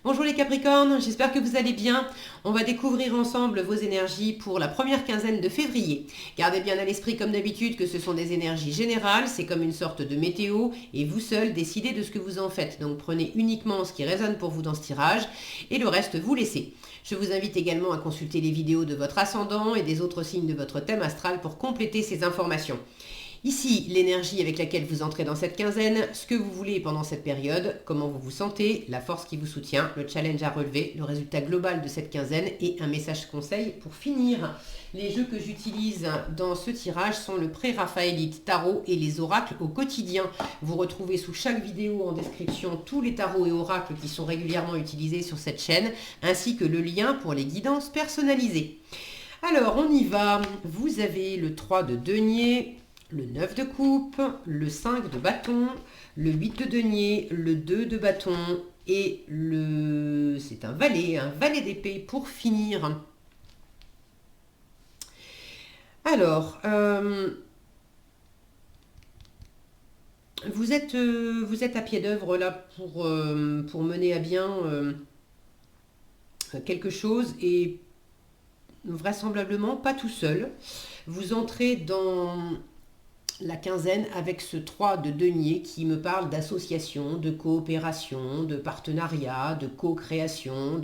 Bonjour les Capricornes, j'espère que vous allez bien. On va découvrir ensemble vos énergies pour la première quinzaine de février. Gardez bien à l'esprit comme d'habitude que ce sont des énergies générales, c'est comme une sorte de météo et vous seul décidez de ce que vous en faites. Donc prenez uniquement ce qui résonne pour vous dans ce tirage et le reste vous laissez. Je vous invite également à consulter les vidéos de votre ascendant et des autres signes de votre thème astral pour compléter ces informations. Ici, l'énergie avec laquelle vous entrez dans cette quinzaine, ce que vous voulez pendant cette période, comment vous vous sentez, la force qui vous soutient, le challenge à relever, le résultat global de cette quinzaine et un message conseil pour finir. Les jeux que j'utilise dans ce tirage sont le pré-raphaélite tarot et les oracles au quotidien. Vous retrouvez sous chaque vidéo en description tous les tarots et oracles qui sont régulièrement utilisés sur cette chaîne, ainsi que le lien pour les guidances personnalisées. Alors, on y va. Vous avez le 3 de denier, le 9 de coupe, le 5 de bâton, le 8 de denier, le 2 de bâton et c'est un valet d'épée pour finir. Alors, vous êtes à pied d'œuvre là pour mener à bien quelque chose et vraisemblablement pas tout seul. Vous entrez dans la quinzaine avec ce 3 de denier qui me parle d'association, de coopération, de partenariat, de co-création,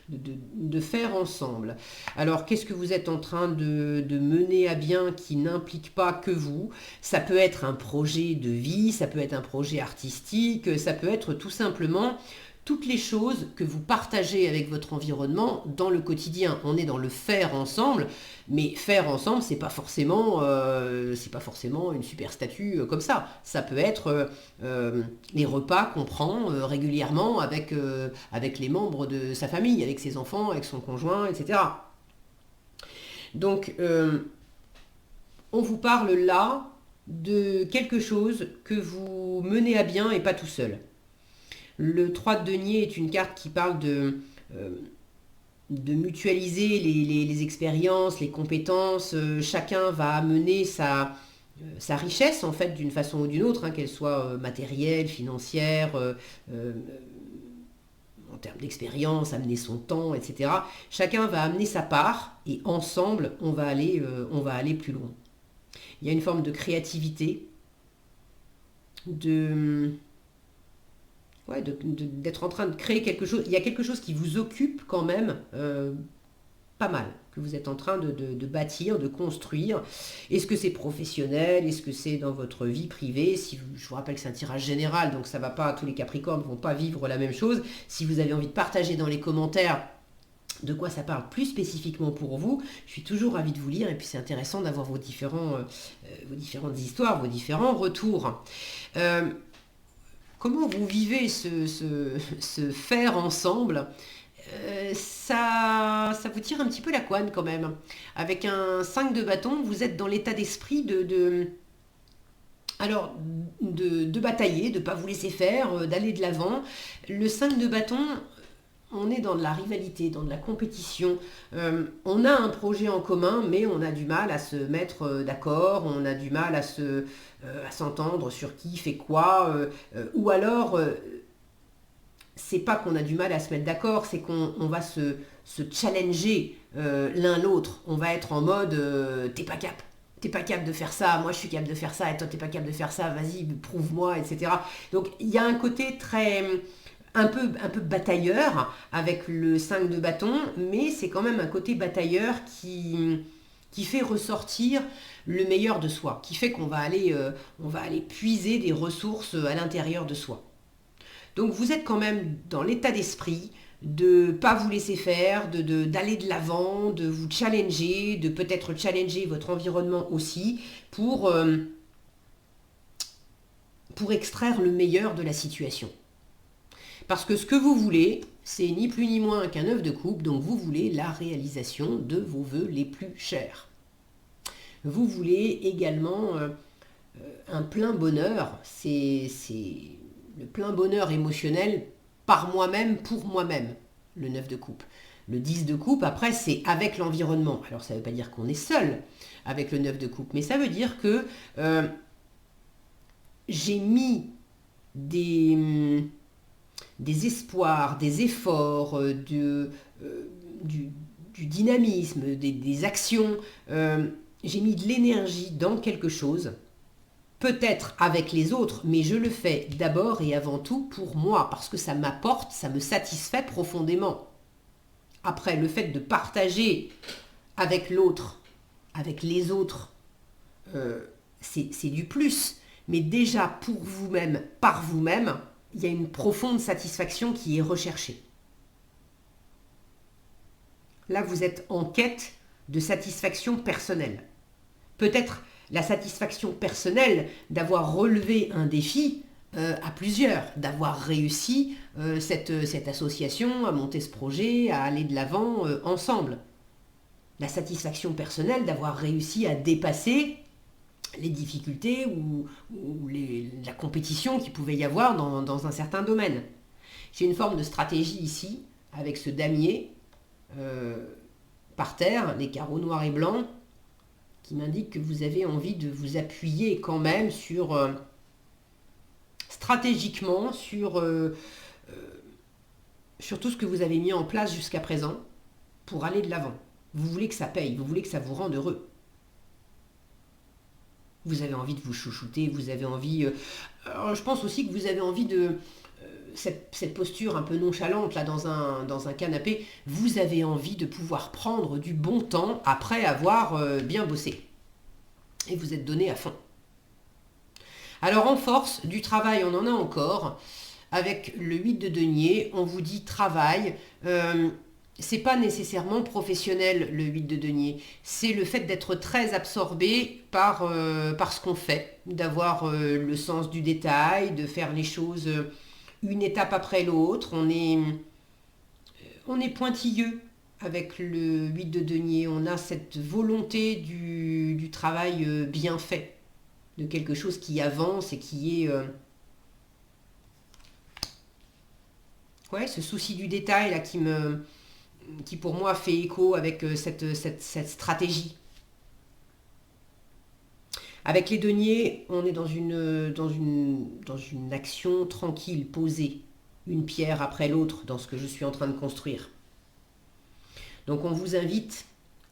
de faire ensemble. Alors, qu'est-ce que vous êtes en train de mener à bien qui n'implique pas que vous? Ça peut être un projet de vie, ça peut être un projet artistique, ça peut être tout simplement toutes les choses que vous partagez avec votre environnement dans le quotidien. On est dans le faire ensemble, mais faire ensemble, c'est pas forcément une super statue comme ça. Ça peut être les repas qu'on prend régulièrement avec les membres de sa famille, avec ses enfants, avec son conjoint, etc. Donc, on vous parle là de quelque chose que vous menez à bien et pas tout seul. Le 3 de denier est une carte qui parle de mutualiser les expériences, les compétences. Chacun va amener sa richesse, en fait, d'une façon ou d'une autre, hein, qu'elle soit matérielle, financière, en termes d'expérience, amener son temps, etc. Chacun va amener sa part et ensemble, on va aller plus loin. Il y a une forme de créativité, d'être en train de créer quelque chose. Il y a quelque chose qui vous occupe quand même pas mal, que vous êtes en train de bâtir, de construire. Est-ce que c'est professionnel? Est-ce que c'est dans votre vie privée? Je vous rappelle que c'est un tirage général, donc ça va pas, tous les Capricornes ne vont pas vivre la même chose. Si vous avez envie de partager dans les commentaires de quoi ça parle plus spécifiquement pour vous, je suis toujours ravie de vous lire et puis c'est intéressant d'avoir vos différentes histoires, vos différents retours. Comment vous vivez ce faire ensemble? Ça vous tire un petit peu la couenne quand même. Avec un 5 de bâton, vous êtes dans l'état d'esprit alors, de batailler, de ne pas vous laisser faire, d'aller de l'avant. Le 5 de bâton, on est dans de la rivalité, dans de la compétition. On a un projet en commun, mais on a du mal à se mettre d'accord, on a du mal à s'entendre sur qui fait quoi, ou alors c'est pas qu'on a du mal à se mettre d'accord, c'est qu'on va se challenger l'un l'autre. On va être en mode t'es pas capable de faire ça, moi je suis capable de faire ça, et toi t'es pas capable de faire ça, vas-y, prouve-moi, etc. Donc il y a un côté très un peu batailleur avec le 5 de bâton, mais c'est quand même un côté batailleur qui fait ressortir le meilleur de soi, qui fait qu'on on va aller puiser des ressources à l'intérieur de soi. Donc vous êtes quand même dans l'état d'esprit de ne pas vous laisser faire, d'aller de l'avant, de vous challenger, de peut-être challenger votre environnement aussi pour extraire le meilleur de la situation. Parce que ce que vous voulez, c'est ni plus ni moins qu'un œuf de coupe, donc vous voulez la réalisation de vos vœux les plus chers. Vous voulez également un plein bonheur, c'est le plein bonheur émotionnel par moi-même, pour moi-même, le 9 de coupe. Le 10 de coupe, après, c'est avec l'environnement. Alors, ça ne veut pas dire qu'on est seul avec le 9 de coupe, mais ça veut dire que j'ai mis des des espoirs, des efforts, du, du dynamisme, des actions. J'ai mis de l'énergie dans quelque chose, peut-être avec les autres, mais je le fais d'abord et avant tout pour moi, parce que ça m'apporte, ça me satisfait profondément. Après, le fait de partager avec l'autre, avec les autres, c'est du plus. Mais déjà, pour vous-même, par vous-même, il y a une profonde satisfaction qui est recherchée. Là, vous êtes en quête de satisfaction personnelle. Peut-être la satisfaction personnelle d'avoir relevé un défi à plusieurs, d'avoir réussi cette association, à monter ce projet, à aller de l'avant ensemble. La satisfaction personnelle d'avoir réussi à dépasser les difficultés ou la compétition qu'il pouvait y avoir dans un certain domaine. J'ai une forme de stratégie ici, avec ce damier par terre, les carreaux noirs et blancs, qui m'indiquent que vous avez envie de vous appuyer quand même sur, stratégiquement, sur tout ce que vous avez mis en place jusqu'à présent pour aller de l'avant. Vous voulez que ça paye, vous voulez que ça vous rende heureux. Vous avez envie de vous chouchouter, vous avez envie... alors je pense aussi que vous avez envie de... cette posture un peu nonchalante là dans un canapé, vous avez envie de pouvoir prendre du bon temps après avoir bien bossé. Et vous êtes donné à fond. Alors en force, du travail, on en a encore. Avec le 8 de denier, on vous dit travail. C'est pas nécessairement professionnel le 8 de denier. C'est le fait d'être très absorbé par ce qu'on fait, d'avoir le sens du détail, de faire les choses une étape après l'autre. On est pointilleux avec le 8 de denier. On a cette volonté du travail bien fait, de quelque chose qui avance et qui est... ce souci du détail là qui pour moi fait écho avec cette stratégie. Avec les deniers, on est dans une action tranquille, posée, une pierre après l'autre dans ce que je suis en train de construire. Donc on vous invite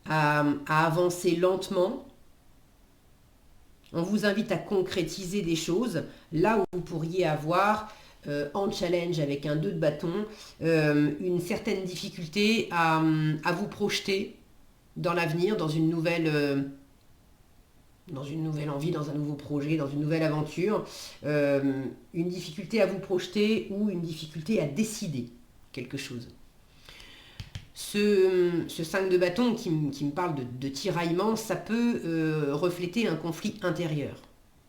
à avancer lentement, on vous invite à concrétiser des choses là où vous pourriez avoir en challenge avec un 2 de bâton, une certaine difficulté à vous projeter dans l'avenir, dans une nouvelle envie, dans un nouveau projet, dans une nouvelle aventure, une difficulté à vous projeter ou une difficulté à décider quelque chose. Ce 5 de bâton qui me parle de tiraillement, ça peut refléter un conflit intérieur,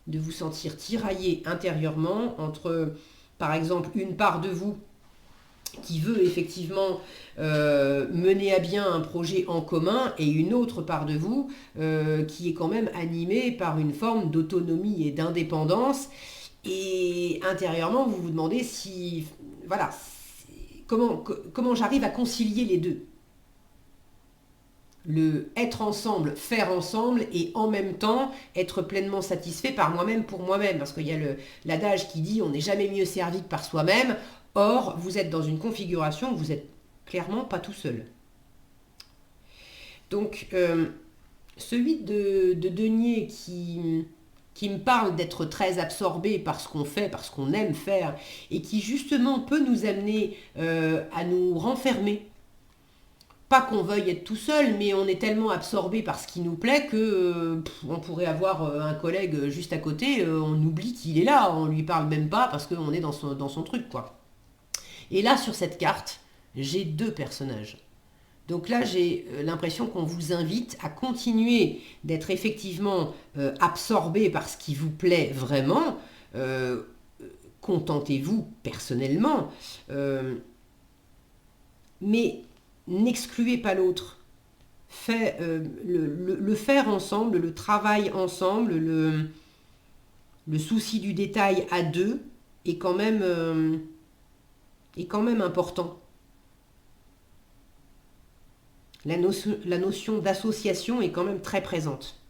de vous sentir tiraillé intérieurement entre... Par exemple, une part de vous qui veut effectivement mener à bien un projet en commun et une autre part de vous qui est quand même animée par une forme d'autonomie et d'indépendance. Et intérieurement, vous vous demandez si... Voilà, comment j'arrive à concilier les deux. Le être ensemble, faire ensemble et en même temps être pleinement satisfait par moi-même pour moi-même. Parce qu'il y a l'adage qui dit on n'est jamais mieux servi que par soi-même. Or, vous êtes dans une configuration où vous n'êtes clairement pas tout seul. Donc, ce 8 de denier qui me parle d'être très absorbé par ce qu'on fait, par ce qu'on aime faire, et qui justement peut nous amener à nous renfermer. Pas qu'on veuille être tout seul, mais on est tellement absorbé par ce qui nous plaît que on pourrait avoir un collègue juste à côté, on oublie qu'il est là, on lui parle même pas parce qu'on est dans son truc, quoi. Et là, sur cette carte, j'ai 2 personnages. Donc là, j'ai l'impression qu'on vous invite à continuer d'être effectivement absorbé par ce qui vous plaît vraiment. Contentez-vous personnellement, mais n'excluez pas l'autre. Le faire ensemble, le travail ensemble, le souci du détail à 2 est quand même important. La notion d'association est quand même très présente.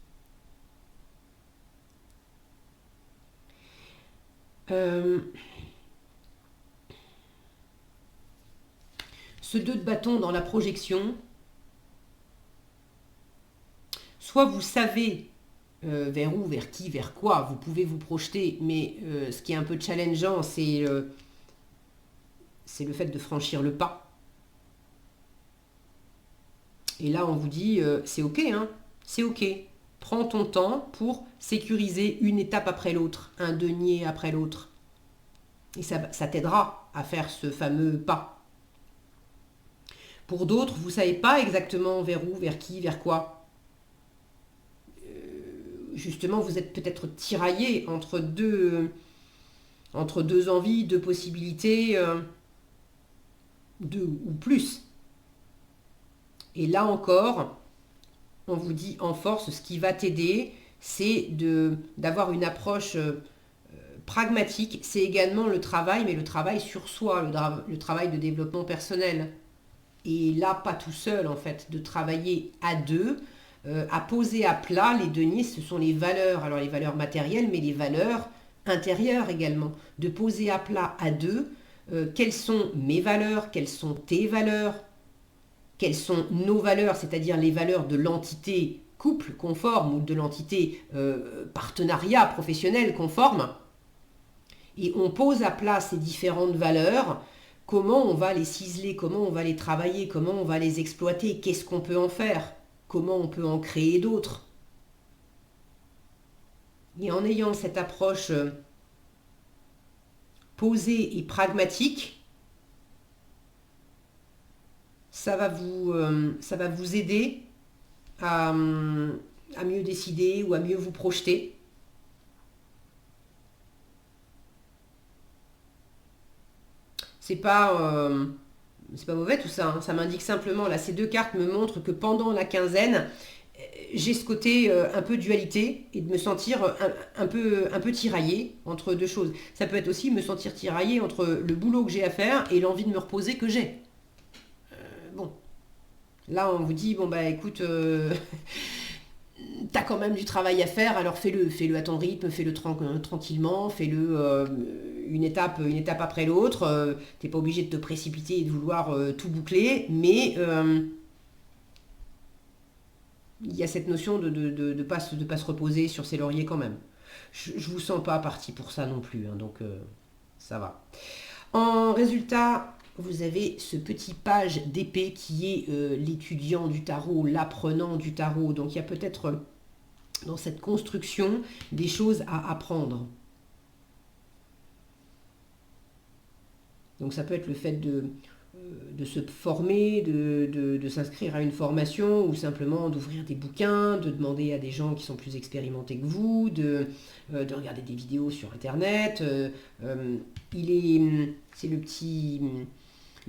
ce 2 de bâton dans la projection, soit vous savez vers où, vers qui, vers quoi vous pouvez vous projeter, mais ce qui est un peu challengeant, c'est le fait de franchir le pas. Et là, on vous dit, c'est ok, hein, c'est ok. Prends ton temps pour sécuriser une étape après l'autre, un denier après l'autre. Et ça t'aidera à faire ce fameux pas. Pour d'autres, vous ne savez pas exactement vers où, vers qui, vers quoi. Justement, vous êtes peut-être tiraillé entre deux envies, deux possibilités, deux ou plus. Et là encore, on vous dit en force, ce qui va t'aider, c'est d'avoir une approche pragmatique. C'est également le travail, mais le travail sur soi, le travail de développement personnel. Et là, pas tout seul, en fait, de travailler à deux, à poser à plat les deniers, ce sont les valeurs, alors les valeurs matérielles, mais les valeurs intérieures également. De poser à plat à deux, quelles sont mes valeurs, quelles sont tes valeurs, quelles sont nos valeurs, c'est-à-dire les valeurs de l'entité couple conforme ou de l'entité partenariat professionnel conforme. Et on pose à plat ces différentes valeurs, comment on va les ciseler, comment on va les travailler, comment on va les exploiter, qu'est-ce qu'on peut en faire, comment on peut en créer d'autres. Et en ayant cette approche posée et pragmatique, ça va vous aider à mieux décider ou à mieux vous projeter. C'est pas mauvais tout ça, hein. Ça m'indique simplement, là, ces deux cartes me montrent que pendant la quinzaine, j'ai ce côté un peu dualité et de me sentir un peu tiraillée entre deux choses. Ça peut être aussi me sentir tiraillée entre le boulot que j'ai à faire et l'envie de me reposer que j'ai. Bon, là on vous dit, bon bah écoute, t'as quand même du travail à faire, alors fais-le à ton rythme, fais-le tranquillement, fais-le une étape après l'autre. T'es pas obligé de te précipiter et de vouloir tout boucler, mais il y a cette notion de pas se reposer sur ses lauriers quand même. Je vous sens pas parti pour ça non plus, hein, donc ça va. En résultat, vous avez ce petit page d'épée qui est l'étudiant du tarot, l'apprenant du tarot. Donc il y a peut-être dans cette construction des choses à apprendre. Donc ça peut être le fait de se former, de s'inscrire à une formation ou simplement d'ouvrir des bouquins, de demander à des gens qui sont plus expérimentés que vous, de regarder des vidéos sur Internet. C'est le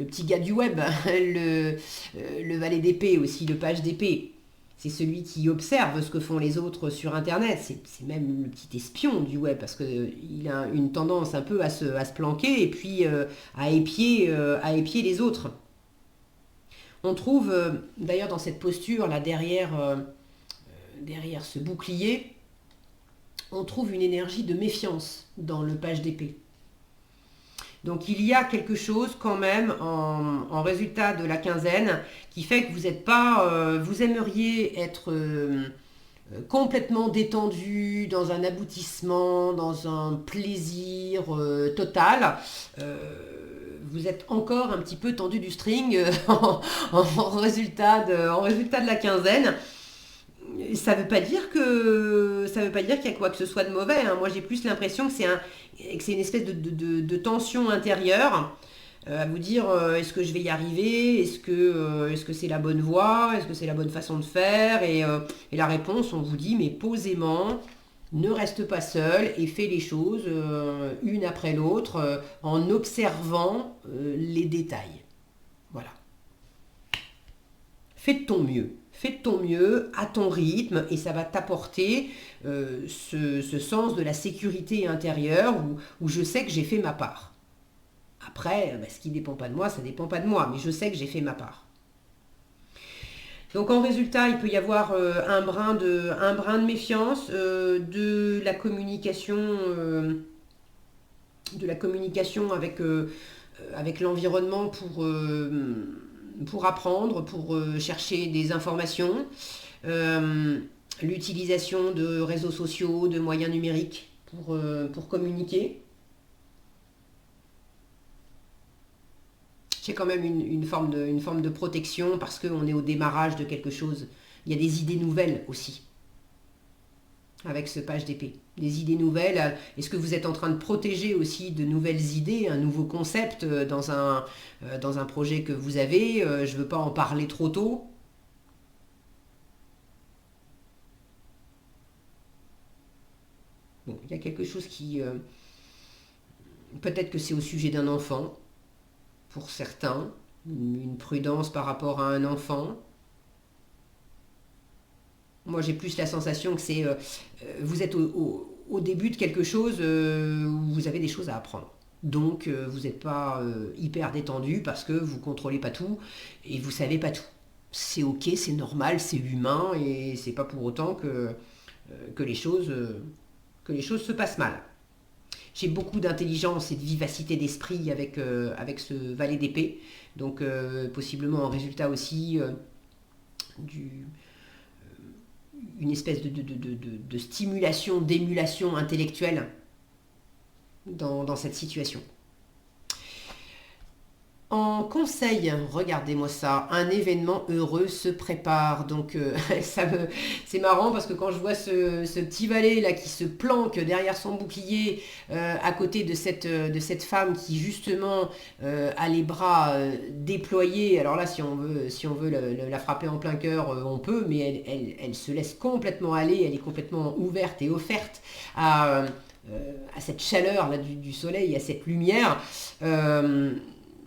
petit gars du web, le valet d'épée aussi, le page d'épée. C'est celui qui observe ce que font les autres sur Internet. C'est même le petit espion du web parce qu'il a une tendance un peu à se planquer et puis à épier les autres. On trouve d'ailleurs dans cette posture là derrière ce bouclier, on trouve une énergie de méfiance dans le page d'épée. Donc il y a quelque chose quand même en résultat de la quinzaine qui fait que vous n'êtes pas, vous aimeriez être complètement détendu dans un aboutissement, dans un plaisir total. Vous êtes encore un petit peu tendu du string en résultat de la quinzaine. Ça ne veut pas dire qu'il y a quoi que ce soit de mauvais, hein. Moi, j'ai plus l'impression que c'est une espèce de tension intérieure à vous dire est-ce que je vais y arriver, est-ce que c'est la bonne voie, est-ce que c'est la bonne façon de faire et la réponse, on vous dit mais posément, ne reste pas seul et fais les choses une après l'autre en observant les détails. Voilà. Fais de ton mieux. Fais de ton mieux à ton rythme et ça va t'apporter ce sens de la sécurité intérieure où je sais que j'ai fait ma part. Après, ce qui ne dépend pas de moi, ça ne dépend pas de moi, mais je sais que j'ai fait ma part. Donc en résultat, il peut y avoir un brin de méfiance, de la communication avec l'environnement pour pour apprendre, pour chercher des informations, l'utilisation de réseaux sociaux, de moyens numériques pour communiquer. J'ai quand même une forme de protection parce qu'on est au démarrage de quelque chose. Il y a des idées nouvelles aussi avec ce page d'épée. Des idées nouvelles. Est-ce que vous êtes en train de protéger aussi de nouvelles idées, un nouveau concept dans un projet que vous avez? Je ne veux pas en parler trop tôt. Bon, il y a quelque chose qui... peut-être que c'est au sujet d'un enfant, pour certains. Une prudence par rapport à un enfant. Moi, j'ai plus la sensation que c'est... vous êtes au début de quelque chose où vous avez des choses à apprendre. Donc, vous n'êtes pas hyper détendu parce que vous ne contrôlez pas tout et vous ne savez pas tout. C'est ok, c'est normal, c'est humain et c'est pas pour autant que les choses se passent mal. J'ai beaucoup d'intelligence et de vivacité d'esprit avec ce valet d'épée. Donc, possiblement en résultat aussi une espèce de stimulation, d'émulation intellectuelle dans cette situation. En conseil, regardez-moi ça, un événement heureux se prépare. Donc c'est marrant parce que quand je vois ce petit valet là qui se planque derrière son bouclier à côté de cette femme qui justement a les bras déployés. Alors là, si on veut la frapper en plein cœur, on peut, mais elle se laisse complètement aller. Elle est complètement ouverte et offerte à cette chaleur là du soleil, à cette lumière.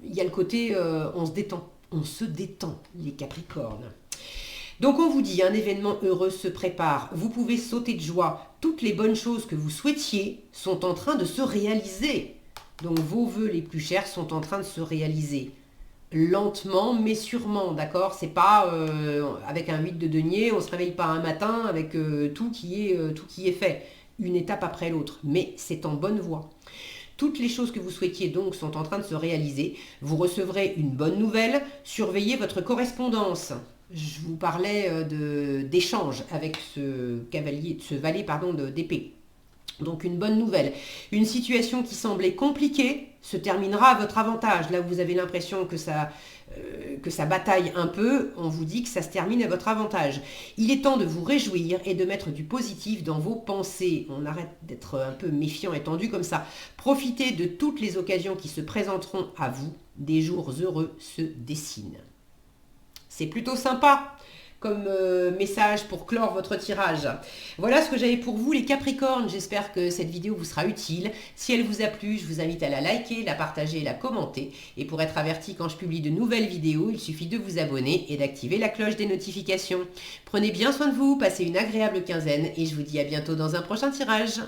Il y a le côté on se détend, les Capricornes. Donc on vous dit, un événement heureux se prépare, vous pouvez sauter de joie, toutes les bonnes choses que vous souhaitiez sont en train de se réaliser. Donc vos vœux les plus chers sont en train de se réaliser. Lentement mais sûrement, d'accord? C'est pas avec un 8 de denier, on se réveille pas un matin avec tout qui est fait, une étape après l'autre, mais c'est en bonne voie. Toutes les choses que vous souhaitiez donc sont en train de se réaliser. Vous recevrez une bonne nouvelle. Surveillez votre correspondance. Je vous parlais d'échange avec ce valet d'épée. Donc une bonne nouvelle. Une situation qui semblait compliquée se terminera à votre avantage. Là où vous avez l'impression que ça bataille un peu, on vous dit que ça se termine à votre avantage. Il est temps de vous réjouir et de mettre du positif dans vos pensées. On arrête d'être un peu méfiant et tendu comme ça. Profitez de toutes les occasions qui se présenteront à vous. Des jours heureux se dessinent. C'est plutôt sympa comme message pour clore votre tirage. Voilà ce que j'avais pour vous les Capricornes. J'espère que cette vidéo vous sera utile. Si elle vous a plu, je vous invite à la liker, la partager et la commenter. Et pour être averti quand je publie de nouvelles vidéos, il suffit de vous abonner et d'activer la cloche des notifications. Prenez bien soin de vous, passez une agréable quinzaine et je vous dis à bientôt dans un prochain tirage.